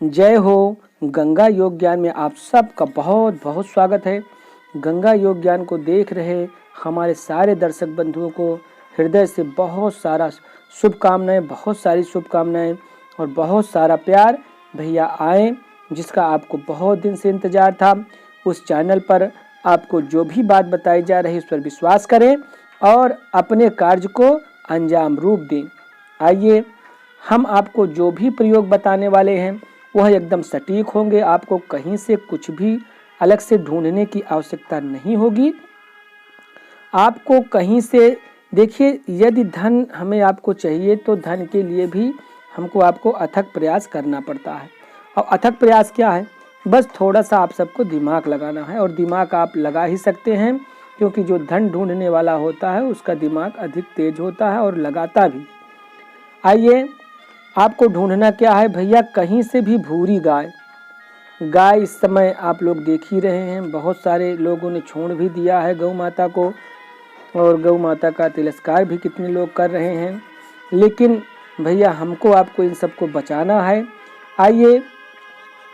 जय हो। गंगा योग ज्ञान में आप सबका बहुत बहुत स्वागत है। गंगा योग ज्ञान को देख रहे हमारे सारे दर्शक बंधुओं को हृदय से बहुत सारा शुभकामनाएं, बहुत सारी शुभकामनाएं और बहुत सारा प्यार। भैया आए, जिसका आपको बहुत दिन से इंतजार था। उस चैनल पर आपको जो भी बात बताई जा रही है उस पर विश्वास करें और अपने कार्य को अंजाम रूप दें। आइए, हम आपको जो भी प्रयोग बताने वाले हैं वह एकदम सटीक होंगे। आपको कहीं से कुछ भी अलग से ढूंढने की आवश्यकता नहीं होगी। आपको कहीं से देखिए, यदि धन हमें आपको चाहिए तो धन के लिए भी हमको आपको अथक प्रयास करना पड़ता है। और अथक प्रयास क्या है? बस थोड़ा सा आप सबको दिमाग लगाना है, और दिमाग आप लगा ही सकते हैं क्योंकि जो धन ढूंढने वाला होता है उसका दिमाग अधिक तेज होता है और लगाता भी। आइए, आपको ढूंढना क्या है भैया? कहीं से भी भूरी गाय इस समय आप लोग देख ही रहे हैं। बहुत सारे लोगों ने छोड़ भी दिया है गौ माता को, और गौ माता का तिरस्कार भी कितने लोग कर रहे हैं। लेकिन भैया हमको आपको इन सबको बचाना है। आइए,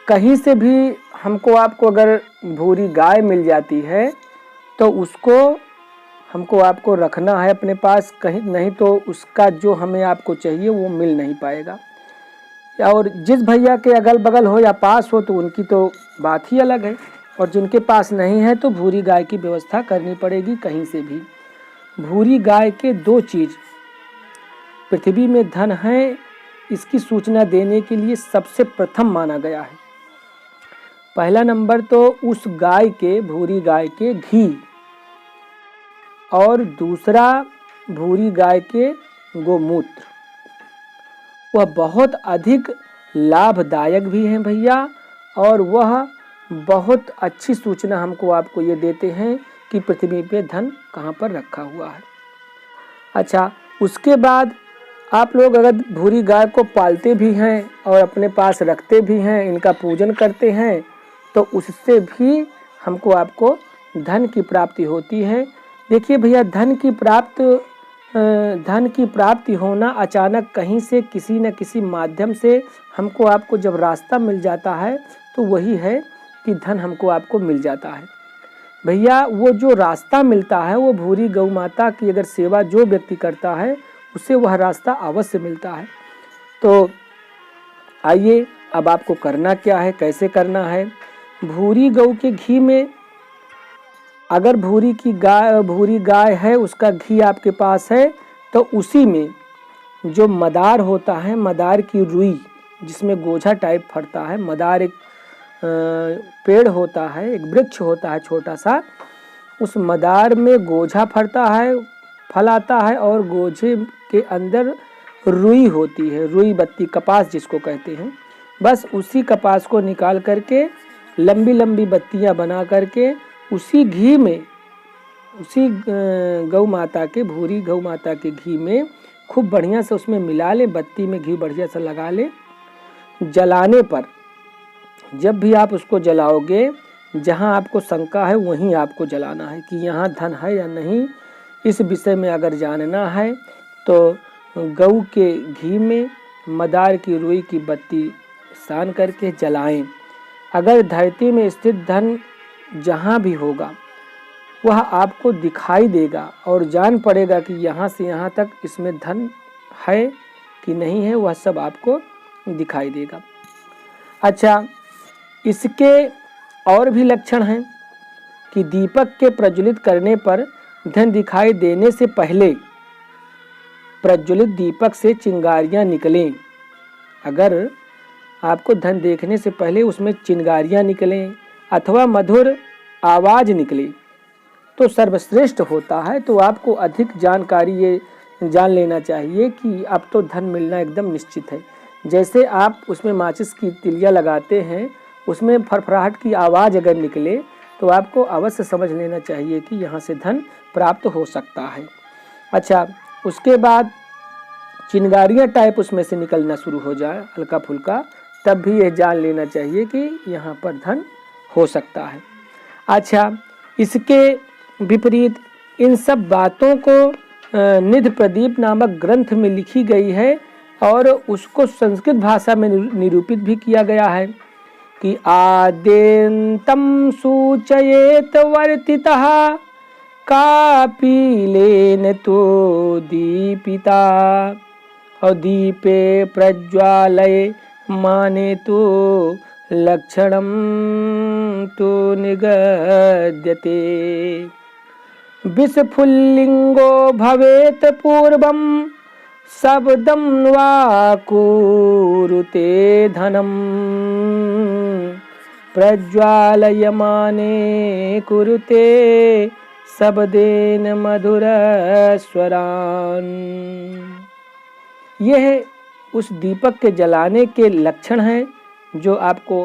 कहीं से भी हमको आपको अगर भूरी गाय मिल जाती है तो उसको हमको आपको रखना है अपने पास, कहीं नहीं तो उसका जो हमें आपको चाहिए वो मिल नहीं पाएगा। और जिस भैया के अगल बगल हो या पास हो तो उनकी तो बात ही अलग है, और जिनके पास नहीं है तो भूरी गाय की व्यवस्था करनी पड़ेगी कहीं से भी। भूरी गाय के दो चीज़ पृथ्वी में धन है, इसकी सूचना देने के लिए सबसे प्रथम माना गया है। पहला नंबर तो उस गाय के, भूरी गाय के घी, और दूसरा भूरी गाय के गोमूत्र। वह बहुत अधिक लाभदायक भी हैं भैया, और वह बहुत अच्छी सूचना हमको आपको ये देते हैं कि पृथ्वी पे धन कहाँ पर रखा हुआ है। अच्छा, उसके बाद आप लोग अगर भूरी गाय को पालते भी हैं और अपने पास रखते भी हैं, इनका पूजन करते हैं, तो उससे भी हमको आपको धन की प्राप्ति होती है। देखिए भैया, धन की प्राप्ति होना अचानक कहीं से किसी न किसी माध्यम से हमको आपको जब रास्ता मिल जाता है तो वही है कि धन हमको आपको मिल जाता है। भैया, वो जो रास्ता मिलता है वो भूरी गौ माता की अगर सेवा जो व्यक्ति करता है उसे वह रास्ता अवश्य मिलता है। तो आइए, अब आपको करना क्या है, कैसे करना है। भूरी गौ के घी में, अगर भूरी गाय है, उसका घी आपके पास है, तो उसी में जो मदार होता है, मदार की रुई जिसमें गोझा टाइप फटता है, मदार एक पेड़ होता है, एक वृक्ष होता है छोटा सा, उस मदार में गोझा फटता है, फल आता है, और गोझे के अंदर रुई होती है, रुई बत्ती, कपास जिसको कहते हैं। बस उसी कपास को निकाल करके लंबी लंबी बत्तियां बना करके उसी घी में, उसी गौ माता के, भूरी गौ माता के घी में खूब बढ़िया से उसमें मिला लें, बत्ती में घी बढ़िया से लगा लें। जलाने पर, जब भी आप उसको जलाओगे, जहां आपको शंका है वहीं आपको जलाना है कि यहाँ धन है या नहीं। इस विषय में अगर जानना है तो गऊ के घी में मदार की रुई की बत्ती सान करके जलाएं। अगर धरती में स्थित धन जहाँ भी होगा वह आपको दिखाई देगा और जान पड़ेगा कि यहाँ से यहाँ तक इसमें धन है कि नहीं है, वह सब आपको दिखाई देगा। अच्छा, इसके और भी लक्षण हैं कि दीपक के प्रज्वलित करने पर धन दिखाई देने से पहले प्रज्वलित दीपक से चिंगारियाँ निकलें। अगर आपको धन देखने से पहले उसमें चिंगारियाँ निकलें अथवा मधुर आवाज़ निकले तो सर्वश्रेष्ठ होता है। तो आपको अधिक जानकारी ये जान लेना चाहिए कि अब तो धन मिलना एकदम निश्चित है। जैसे आप उसमें माचिस की तिलिया लगाते हैं, उसमें फरफराहट की आवाज़ अगर निकले तो आपको अवश्य समझ लेना चाहिए कि यहाँ से धन प्राप्त हो सकता है। अच्छा, उसके बाद चिंगारियाँ टाइप उसमें से निकलना शुरू हो जाए हल्का फुल्का, तब भी यह जान लेना चाहिए कि यहाँ पर धन हो सकता है। अच्छा, इसके विपरीत इन सब बातों को निध प्रदीप नामक ग्रंथ में लिखी गई है। और उसको संस्कृत भाषा में निरूपित भी किया गया है कि आद्यंतम सूचयेत वर्तितः कापीलेन तो दीपिता, और दीपे प्रज्वालय माने तो लक्षणम तो निगद्यते। विस्फुल्लिंगो भवेत पूर्वम शब्दं वा कुरुते धनम, प्रज्वालयमाने कुरुते शब्देन मधुर स्वरान। यह उस दीपक के जलाने के लक्षण हैं जो आपको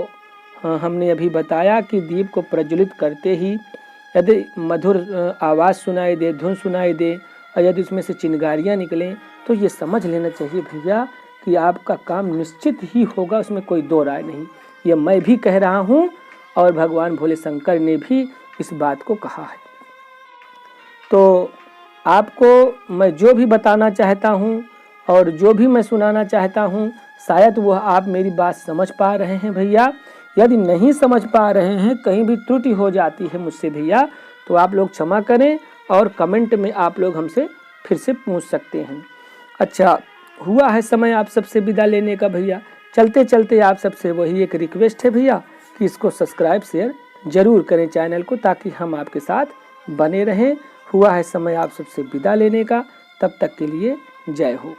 हमने अभी बताया कि दीप को प्रज्वलित करते ही यदि मधुर आवाज़ सुनाई दे, धुन सुनाई दे, और यदि उसमें से चिंगारियाँ निकलें, तो ये समझ लेना चाहिए भैया कि आपका काम निश्चित ही होगा, उसमें कोई दो राय नहीं। ये मैं भी कह रहा हूँ और भगवान भोले शंकर ने भी इस बात को कहा है। तो आपको मैं जो भी बताना चाहता हूँ और जो भी मैं सुनाना चाहता हूँ, शायद वह आप मेरी बात समझ पा रहे हैं भैया। यदि नहीं समझ पा रहे हैं, कहीं भी त्रुटि हो जाती है मुझसे भैया, तो आप लोग क्षमा करें और कमेंट में आप लोग हमसे फिर से पूछ सकते हैं। अच्छा, हुआ है समय आप सबसे विदा लेने का भैया। चलते चलते आप सबसे वही एक रिक्वेस्ट है भैया कि इसको सब्सक्राइब शेयर जरूर करें चैनल को, ताकि हम आपके साथ बने रहें। हुआ है समय आप सबसे विदा लेने का, तब तक के लिए जय हो।